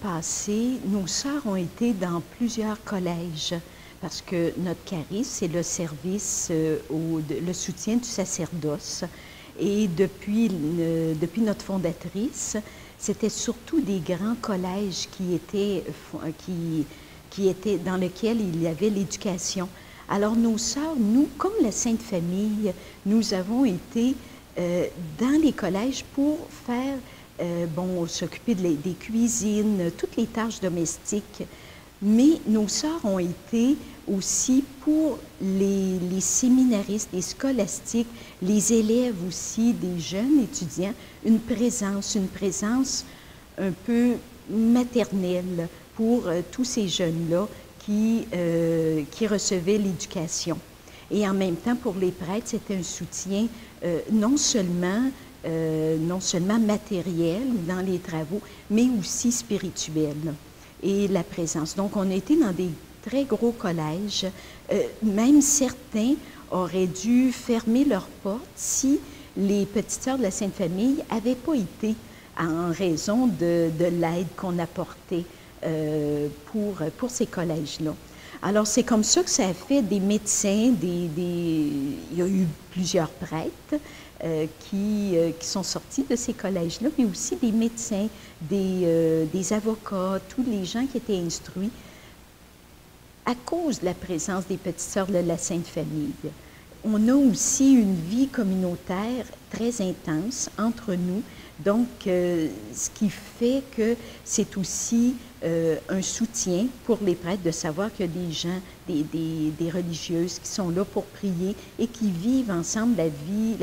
passé, nos sœurs ont été dans plusieurs collèges parce que notre charisme, c'est le service, le soutien du sacerdoce. Et depuis notre fondatrice, c'était surtout des grands collèges qui étaient dans lesquels il y avait l'éducation. Alors nos sœurs, nous, comme la Sainte Famille, nous avons été dans les collèges pour faire, s'occuper des cuisines, toutes les tâches domestiques. Mais nos sœurs ont été aussi pour les séminaristes, les scolastiques, les élèves aussi, des jeunes étudiants, une présence un peu maternelle pour tous ces jeunes-là qui recevaient l'éducation. Et en même temps, pour les prêtres, c'était un soutien non seulement matériel dans les travaux, mais aussi spirituel et la présence. Donc, on a été dans des très gros collèges. Même certains auraient dû fermer leurs portes si les petites sœurs de la Sainte Famille n'avaient pas été en raison de l'aide qu'on apportait pour ces collèges-là. Alors, c'est comme ça que ça a fait des médecins, il y a eu plusieurs prêtres qui sont sortis de ces collèges-là, mais aussi des médecins, des avocats, tous les gens qui étaient instruits à cause de la présence des petites sœurs de la Sainte Famille. On a aussi une vie communautaire très intense entre nous, donc ce qui fait que c'est aussi un soutien pour les prêtres de savoir qu'il y a des gens, des religieuses qui sont là pour prier et qui vivent ensemble la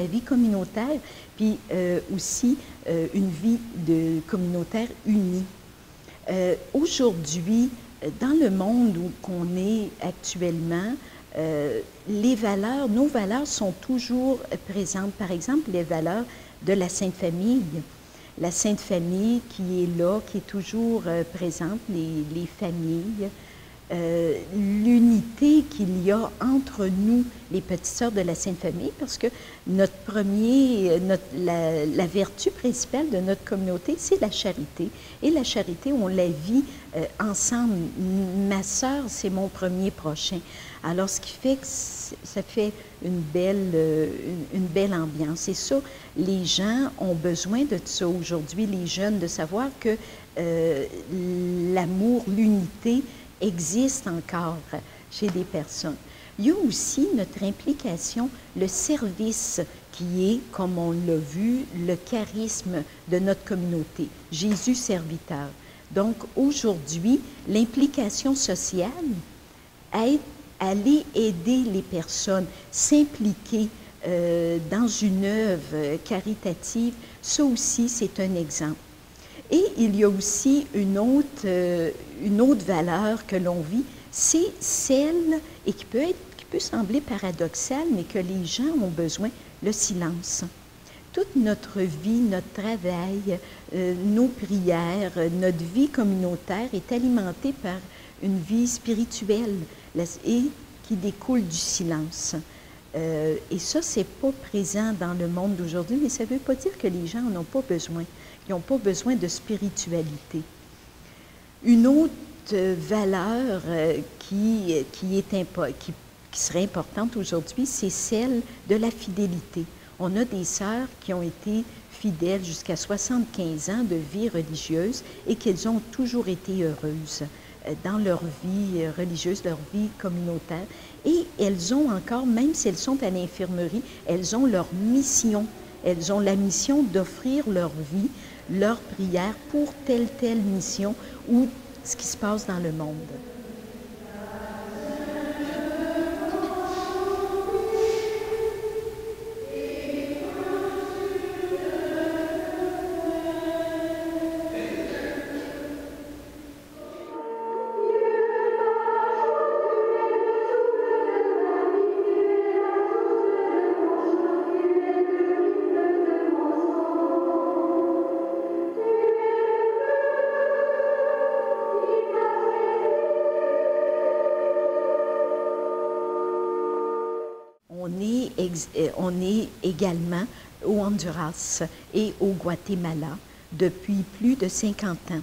vie communautaire, puis aussi une vie communautaire unie. Aujourd'hui, dans le monde où qu'on est actuellement, nos valeurs sont toujours présentes. Par exemple, les valeurs de la Sainte Famille. La Sainte Famille qui est là, qui est toujours présente, les familles. L'unité qu'il y a entre nous, les petites sœurs de la Sainte Famille, parce que la vertu principale de notre communauté, c'est la charité. Et la charité, on la vit ensemble. Ma sœur, c'est mon premier prochain. Alors, ce qui fait que ça fait une belle ambiance. Et ça, les gens ont besoin de ça aujourd'hui, les jeunes, de savoir que l'amour, l'unité existe encore chez des personnes. Il y a aussi notre implication, le service qui est, comme on l'a vu, le charisme de notre communauté, Jésus serviteur. Donc aujourd'hui, l'implication sociale, aller aider les personnes, s'impliquer dans une œuvre caritative, ça aussi c'est un exemple. Et il y a aussi une autre valeur que l'on vit, c'est celle, et qui peut sembler paradoxale, mais que les gens ont besoin, le silence. Toute notre vie, notre travail, nos prières, notre vie communautaire est alimentée par une vie spirituelle et qui découle du silence. Et ça, c'est pas présent dans le monde d'aujourd'hui, mais ça ne veut pas dire que les gens n'en ont pas besoin. Ils n'ont pas besoin de spiritualité. Une autre valeur qui serait importante aujourd'hui, c'est celle de la fidélité. On a des sœurs qui ont été fidèles jusqu'à 75 ans de vie religieuse et qu'elles ont toujours été heureuses dans leur vie religieuse, leur vie communautaire. Et elles ont encore, même si elles sont à l'infirmerie, elles ont leur mission. Elles ont la mission d'offrir leur vie, leur prière pour telle mission ou ce qui se passe dans le monde. On est également au Honduras et au Guatemala depuis plus de 50 ans.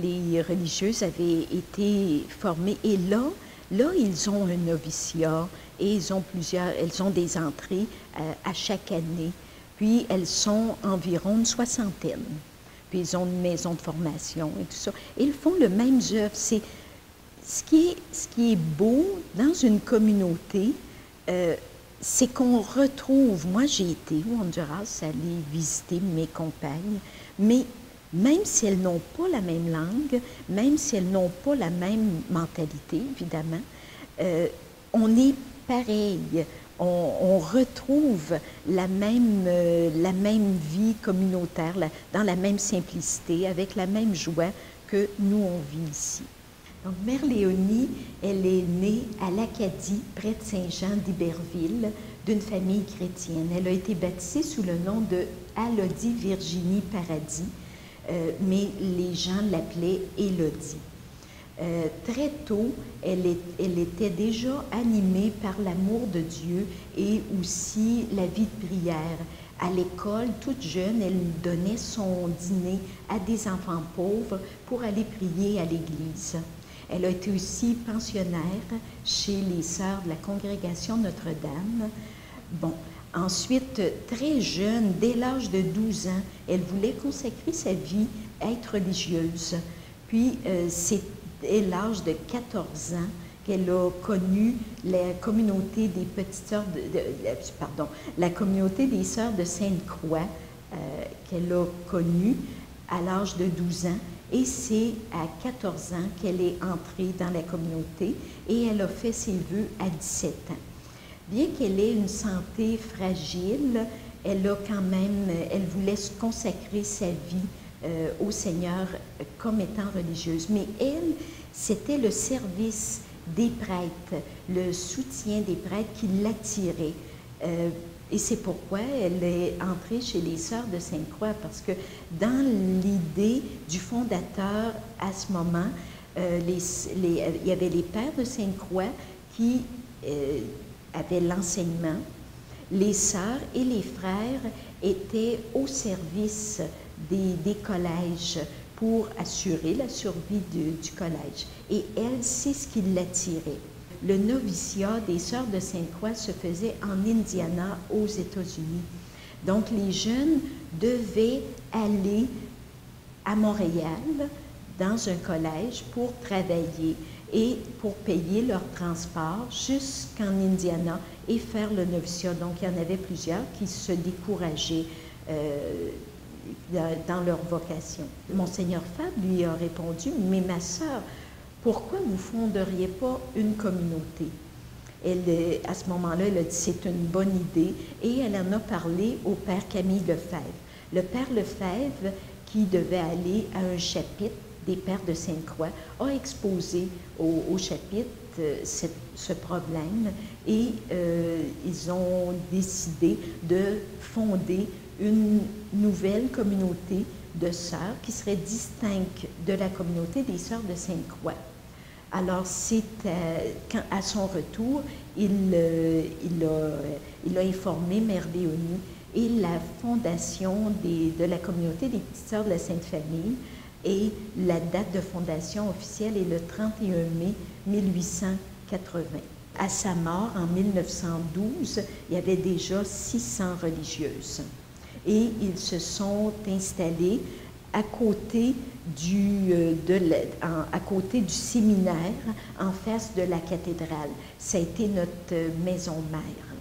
les religieuses avaient été formées. Et là, ils ont un noviciat et elles ont des entrées à chaque année. Puis, elles sont environ une soixantaine. Puis, ils ont une maison de formation et tout ça. Et ils font le même œuvre. C'est ce qui est beau dans une communauté, c'est qu'on retrouve, moi j'ai été au Honduras, aller visiter mes compagnes, mais même si elles n'ont pas la même langue, même si elles n'ont pas la même mentalité, évidemment, on est pareil. On retrouve la même vie communautaire, dans la même simplicité, avec la même joie que nous, on vit ici. Donc, Mère Léonie, elle est née à l'Acadie, près de Saint-Jean d'Iberville, d'une famille chrétienne. Elle a été baptisée sous le nom de Alodie Virginie Paradis, mais les gens l'appelaient Élodie. Très tôt, elle était déjà animée par l'amour de Dieu et aussi la vie de prière. À l'école, toute jeune, elle donnait son dîner à des enfants pauvres pour aller prier à l'église. Elle a été aussi pensionnaire chez les sœurs de la congrégation Notre-Dame. Bon, ensuite, très jeune, dès l'âge de 12 ans, elle voulait consacrer sa vie à être religieuse. Puis, c'est dès l'âge de 14 ans qu'elle a connu la communauté des petites sœurs la communauté des sœurs de Sainte-Croix qu'elle a connue à l'âge de 12 ans. Et c'est à 14 ans qu'elle est entrée dans la communauté et elle a fait ses vœux à 17 ans. Bien qu'elle ait une santé fragile, elle voulait consacrer sa vie au Seigneur comme étant religieuse. Mais elle, c'était le service des prêtres, le soutien des prêtres qui l'attirait. Et c'est pourquoi elle est entrée chez les Sœurs de Sainte-Croix, parce que dans l'idée du fondateur à ce moment, il y avait les Pères de Sainte-Croix qui avaient l'enseignement, les sœurs et les frères étaient au service des collèges pour assurer la survie du collège. Et elle, c'est ce qui l'attirait. Le noviciat des Sœurs de Sainte-Croix se faisait en Indiana, aux États-Unis. Donc, les jeunes devaient aller à Montréal, dans un collège, pour travailler et pour payer leur transport jusqu'en Indiana et faire le noviciat. Donc, il y en avait plusieurs qui se décourageaient dans leur vocation. Monseigneur Fabre lui a répondu, « Mais ma sœur, pourquoi vous ne fonderiez pas une communauté? » À ce moment-là, elle a dit, c'est une bonne idée, et elle en a parlé au père Camille Lefebvre. Le père Lefebvre, qui devait aller à un chapitre des Pères de Sainte-Croix, a exposé au chapitre ce problème, et ils ont décidé de fonder une nouvelle communauté de sœurs qui serait distincte de la communauté des Sœurs de Sainte-Croix. Alors, à son retour, il a informé Mère Léonie et la fondation de la communauté des Petites Sœurs de la Sainte Famille. Et la date de fondation officielle est le 31 mai 1880. À sa mort, en 1912, il y avait déjà 600 religieuses. Et ils se sont installés à côté du séminaire, en face de la cathédrale. Ça a été notre maison mère.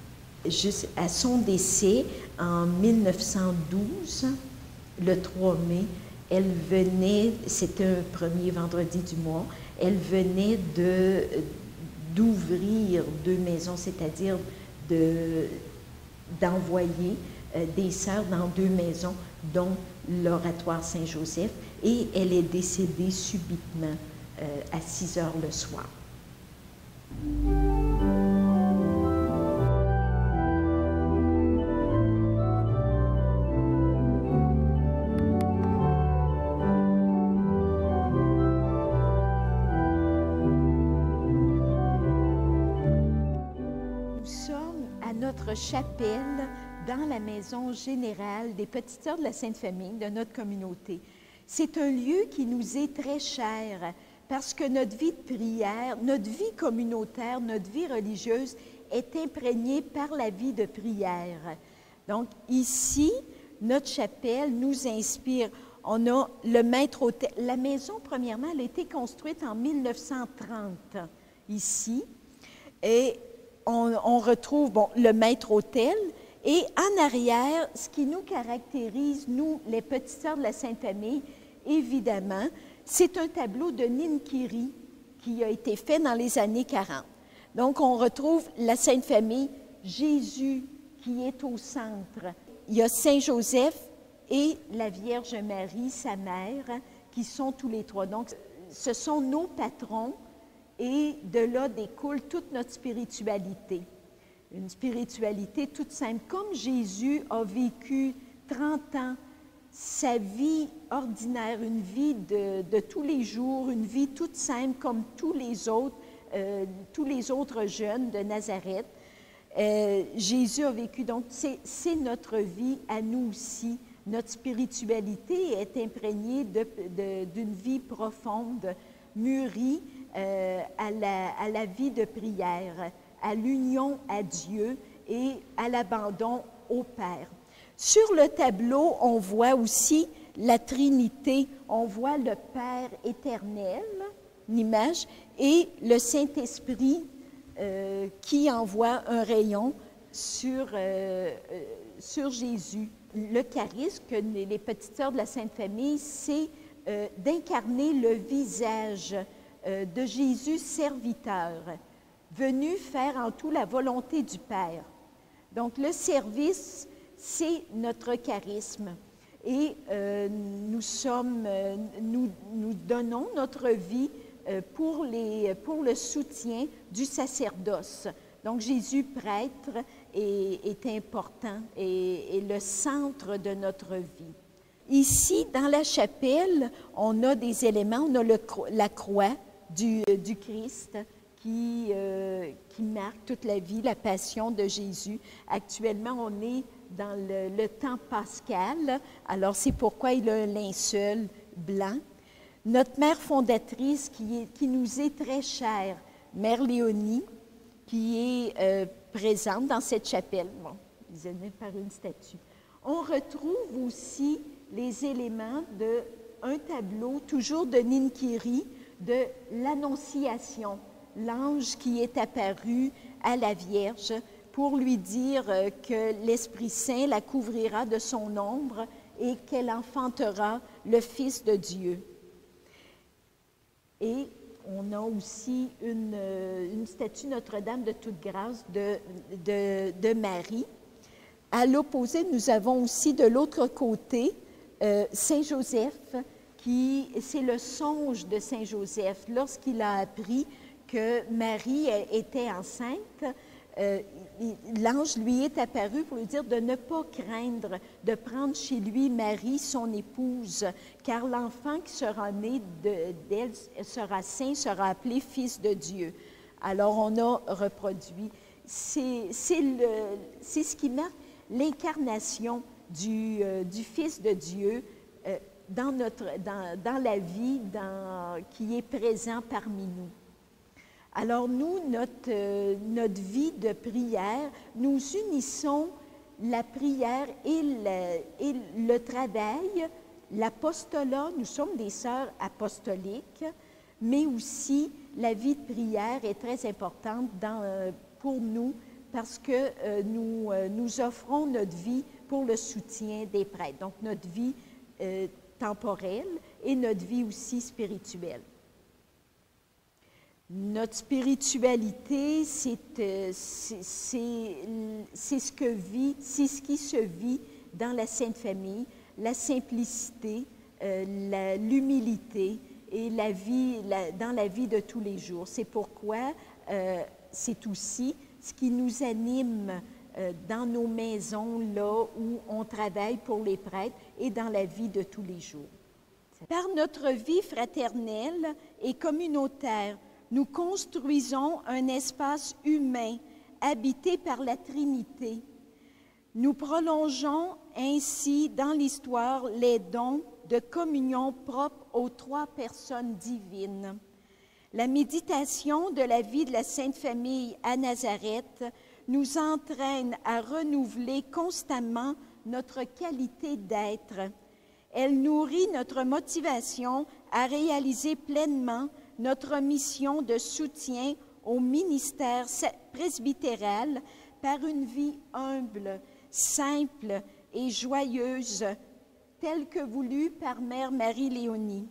À son décès, en 1912, le 3 mai, elle venait, c'était un premier vendredi du mois, elle venait d'ouvrir 2 maisons, c'est-à-dire d'envoyer des sœurs dans 2 maisons, dont l'Oratoire Saint-Joseph, et elle est décédée subitement à 6 heures le soir. Nous sommes à notre chapelle dans la maison générale des Petites Sœurs de la Sainte Famille de notre communauté. C'est un lieu qui nous est très cher parce que notre vie de prière, notre vie communautaire, notre vie religieuse est imprégnée par la vie de prière. Donc ici, notre chapelle nous inspire. On a le maître-autel. La maison, premièrement, elle a été construite en 1930 ici. Et on retrouve le maître-autel. Et en arrière, ce qui nous caractérise, nous, les petites sœurs de la Sainte Famille, évidemment, c'est un tableau de Ninkiri qui a été fait dans les années 40. Donc, on retrouve la Sainte Famille, Jésus qui est au centre. Il y a Saint Joseph et la Vierge Marie, sa mère, qui sont tous les trois. Donc, ce sont nos patrons et de là découle toute notre spiritualité. Une spiritualité toute simple. Comme Jésus a vécu 30 ans, sa vie ordinaire, une vie de tous les jours, une vie toute simple comme tous les autres jeunes de Nazareth. Jésus a vécu, donc c'est notre vie à nous aussi. Notre spiritualité est imprégnée d'une vie profonde, mûrie à la vie de prière, à l'union à Dieu et à l'abandon au Père. Sur le tableau, on voit aussi la Trinité, on voit le Père éternel, l'image, et le Saint-Esprit qui envoie un rayon sur Jésus. Le charisme que les petites sœurs de la Sainte Famille, c'est d'incarner le visage de Jésus serviteur, venu faire en tout la volonté du Père. Donc, le service, c'est notre charisme. Et nous donnons notre vie pour le soutien du sacerdoce. Donc, Jésus, prêtre, est important et le centre de notre vie. Ici, dans la chapelle, on a des éléments, on a la croix du Christ, qui marque toute la vie, la passion de Jésus. Actuellement, on est dans le temps pascal, alors c'est pourquoi il a un linceul blanc. Notre mère fondatrice qui nous est très chère, Mère Léonie, qui est présente dans cette chapelle, visionnée par une statue. On retrouve aussi les éléments d'un tableau, toujours de Ninkiri, de l'Annonciation, l'ange qui est apparu à la Vierge pour lui dire que l'Esprit Saint la couvrira de son ombre et qu'elle enfantera le Fils de Dieu. Et on a aussi une statue Notre-Dame de toute grâce de Marie. À l'opposé, nous avons aussi de l'autre côté Saint Joseph, c'est le songe de Saint Joseph. Lorsqu'il a appris que Marie était enceinte, l'ange lui est apparu pour lui dire de ne pas craindre de prendre chez lui Marie, son épouse, car l'enfant qui sera né d'elle sera saint, sera appelé Fils de Dieu. Alors on a reproduit. C'est ce qui marque l'incarnation du Fils de Dieu dans la vie qui est présent parmi nous. Alors nous, notre vie de prière, nous unissons la prière et le travail, l'apostolat, nous sommes des sœurs apostoliques, mais aussi la vie de prière est très importante pour nous parce que nous offrons notre vie pour le soutien des prêtres, donc notre vie temporelle et notre vie aussi spirituelle. Notre spiritualité, c'est ce qui se vit dans la Sainte Famille, la simplicité, l'humilité et dans la vie de tous les jours. C'est pourquoi c'est aussi ce qui nous anime dans nos maisons, là où on travaille pour les prêtres et dans la vie de tous les jours. Par notre vie fraternelle et communautaire, nous construisons un espace humain habité par la Trinité. Nous prolongeons ainsi dans l'histoire les dons de communion propres aux trois personnes divines. La méditation de la vie de la Sainte Famille à Nazareth nous entraîne à renouveler constamment notre qualité d'être. Elle nourrit notre motivation à réaliser pleinement notre mission de soutien au ministère presbytéral par une vie humble, simple et joyeuse, telle que voulue par Mère Marie-Léonie.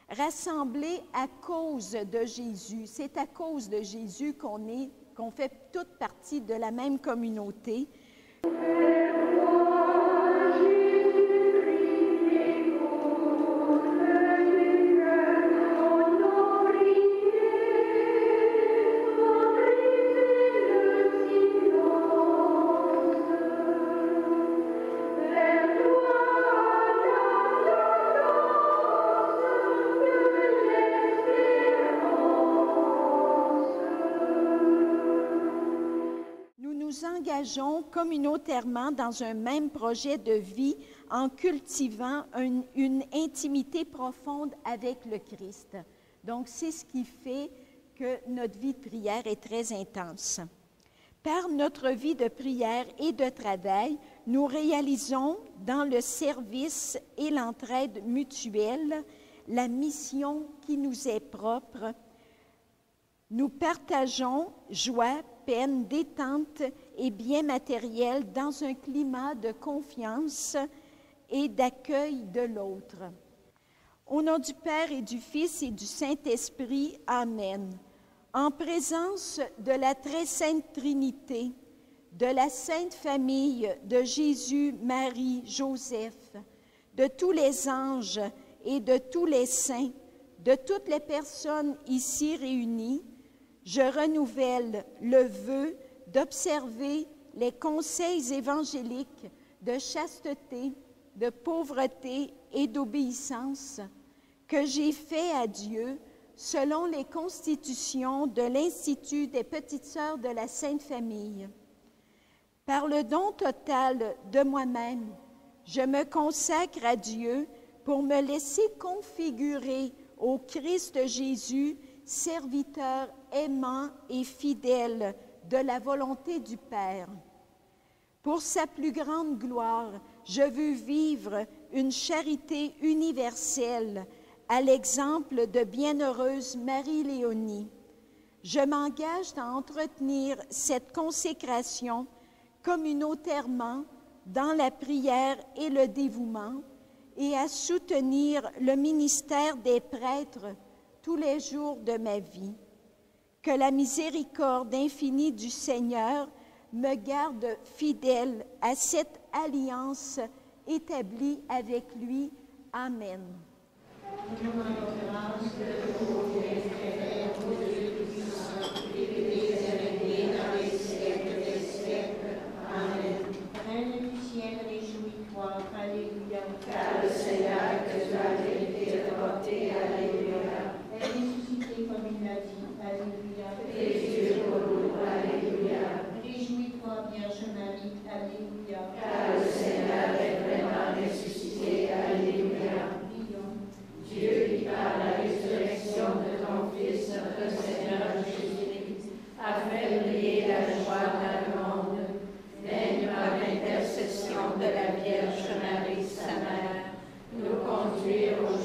Rassemblés à cause de Jésus, c'est à cause de Jésus qu'on fait toute partie de la même communauté. Communautairement dans un même projet de vie en cultivant une intimité profonde avec le Christ. Donc, c'est ce qui fait que notre vie de prière est très intense. Par notre vie de prière et de travail, nous réalisons dans le service et l'entraide mutuelle la mission qui nous est propre. Nous partageons joie, peine, détente et bien matériel dans un climat de confiance et d'accueil de l'autre. Au nom du Père et du Fils et du Saint-Esprit, Amen. En présence de la très sainte Trinité, de la Sainte Famille de Jésus, Marie, Joseph, de tous les anges et de tous les saints, de toutes les personnes ici réunies, je renouvelle le vœu d'observer les conseils évangéliques de chasteté, de pauvreté et d'obéissance que j'ai fait à Dieu selon les constitutions de l'Institut des Petites Sœurs de la Sainte Famille. Par le don total de moi-même, je me consacre à Dieu pour me laisser configurer au Christ Jésus, serviteur aimant et fidèle de la volonté du Père. Pour sa plus grande gloire, je veux vivre une charité universelle à l'exemple de bienheureuse Marie-Léonie. Je m'engage à entretenir cette consécration communautairement dans la prière et le dévouement et à soutenir le ministère des prêtres tous les jours de ma vie. Que la miséricorde infinie du Seigneur me garde fidèle à cette alliance établie avec lui. Amen. Reine du ciel, réjouis-toi, alléluia. Car le Seigneur que tu as vérité porté, alléluia. Elle est ressuscitée comme il l'a dit, alléluia. Et Dieu pour nous, alléluia. Réjouis-toi, Vierge Marie, alléluia. Car le Seigneur est vraiment ressuscité, alléluia. Prions. Dieu qui par la résurrection de ton Fils, notre Seigneur Jésus-Christ, a fait briller la joie dans le monde, daigne par l'intercession de la Vierge Marie, sa mère, nous conduire au